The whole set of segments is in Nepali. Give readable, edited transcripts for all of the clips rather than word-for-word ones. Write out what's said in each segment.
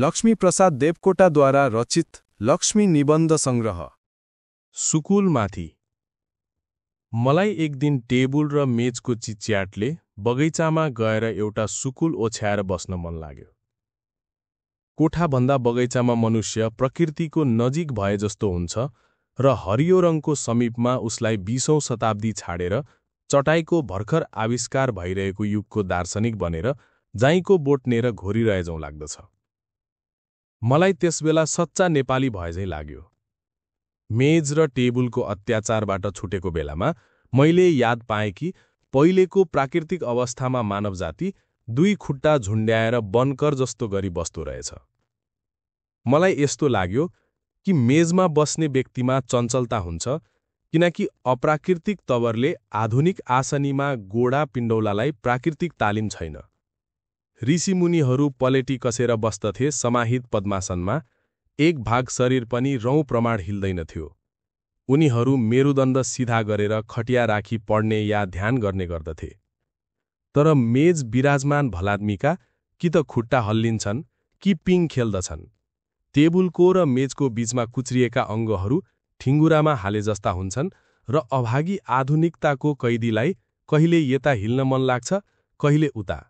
लक्ष्मीप्रसाद देवकोटाद्वारा रचित लक्ष्मी निबन्ध संग्रह। सुकुलमाथि। मलाई एक दिन टेबुल र मेजको चिच्याटले बगैँचामा गएर एउटा सुकुल ओछ्याएर बस्न मन लाग्यो। कोठाभन्दा बगैँचामा मनुष्य प्रकृतिको नजिक भए जस्तो हुन्छ र हरियो रङको समीपमा उसलाई 20औं शताब्दी छाडेर चटाईको भर्खर आविष्कार भइरहेको युगको दार्शनिक बनेर जाईँको बोट्नेर घोरिरहेझौँ लाग्दछ। मलाई त्यसबेला सच्चा नेपाली भएझै लाग्यो। मेज र टेबुलको अत्याचारबाट छुटेको बेलामा मैले याद पाएँ कि पहिलेको प्राकृतिक अवस्थामा मानव जाति दुई खुट्टा झुण्ड्याएर बनकर जस्तो गरी बस्दो रहेछ। मलाई यस्तो लाग्यो कि मेजमा बस्ने व्यक्तिमा चञ्चलता हुन्छ, किनकि अप्राकृतिक तवरले आधुनिक आसनीमा गोडा पिण्डौलालाई प्राकृतिक तालिम छैन। ऋषिमुनिहरू पलेटी कसेर बस्दथे समाहित पद्मासनमा, एक भाग शरीर पनि रौँ प्रमाण हिल्दैनथ्यो। उनीहरू मेरुदण्ड सिधा गरेर खटिया राखी पढ्ने या ध्यान गर्ने गर्दथे। तर मेज विराजमान भलाद्मीका कि त खुट्टा हल्लिन्छन् कि पिङ खेल्दछन्। टेबुलको र मेजको बीचमा कुच्रिएका अङ्गहरू ठिङ्गुरामा हाले जस्ता हुन्छन् र अभागी आधुनिकताको कैदीलाई कहिले यता हिल्न मन लाग्छ, कहिले उता।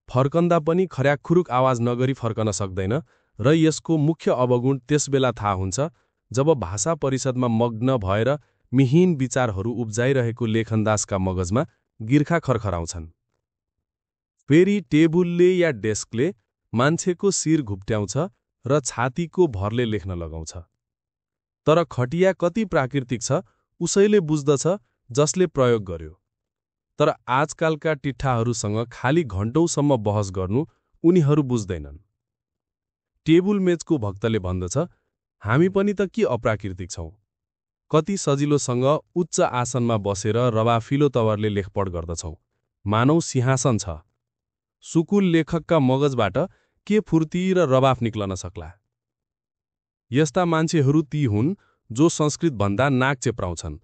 फर्कन्दा पनि खर्याकखुरुक आवाज नगरी फर्कन सक्दैन र यसको मुख्य अवगुण त्यसबेला थाहा हुन्छ जब भाषा परिषदमा मग्न भएर मिहिन विचारहरू उब्जाइरहेको लेखनदासका मगजमा गिर्खा खरखराउँछन्। फेरि टेबुलले या डेस्कले मान्छेको शिर घुप्ट्याउँछ र छातीको भरले लेख्न लगाउँछ। तर खटिया कति प्राकृतिक छ उसैले बुझ्दछ जसले प्रयोग गर्यो। तर आजकालका टिट्ठाहरूसँग खाली घण्टौसम्म बहस गर्नु उनीहरू बुझ्दैनन्। टेबुल मेजको भक्तले भन्दछ, हामी पनि त के अप्राकृतिक छौं? कति सजिलोसँग उच्च आसनमा बसेर रवाफिलो तवरले लेखपढ गर्दछौं, मानौ सिंहासन छ। सुकुल लेखकका मगजबाट के फुर्ती र रवाफ निक्लन सक्ला? यस्ता मान्छेहरू ती हुन् जो संस्कृतभन्दा नाक चेप्राउँछन्,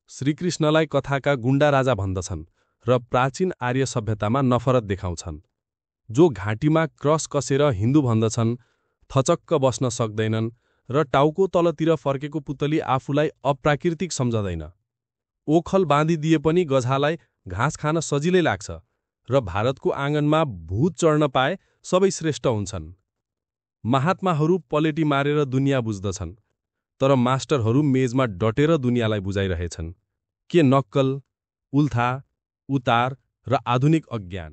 श्रीकृष्णलाई कथाका गुण्डा राजा भन्दछन् र प्राचीन आर्य सभ्यतामा नफरत देखाउँछन्, जो घाँटीमा क्रस कसेर हिन्दू भन्दछन्, थचक्क बस्न सक्दैनन् र टाउको तलतिर फर्केको पुतली आफूलाई अप्राकृतिक सम्झदैन। ओखल बाँधिदिए पनि गधालाई घाँस खान सजिलै लाग्छ र भारतको आँगनमा भूत चढ्न पाए सबै श्रेष्ठ हुन्छन्। महात्माहरू पलेटी मारेर दुनियाँ बुझ्दछन्, तर मास्टरहरू मेजमा डटेर दुनियाँलाई बुझाइरहेछन्। के नक्कल, उल्था, उतार र आधुनिक अज्ञान।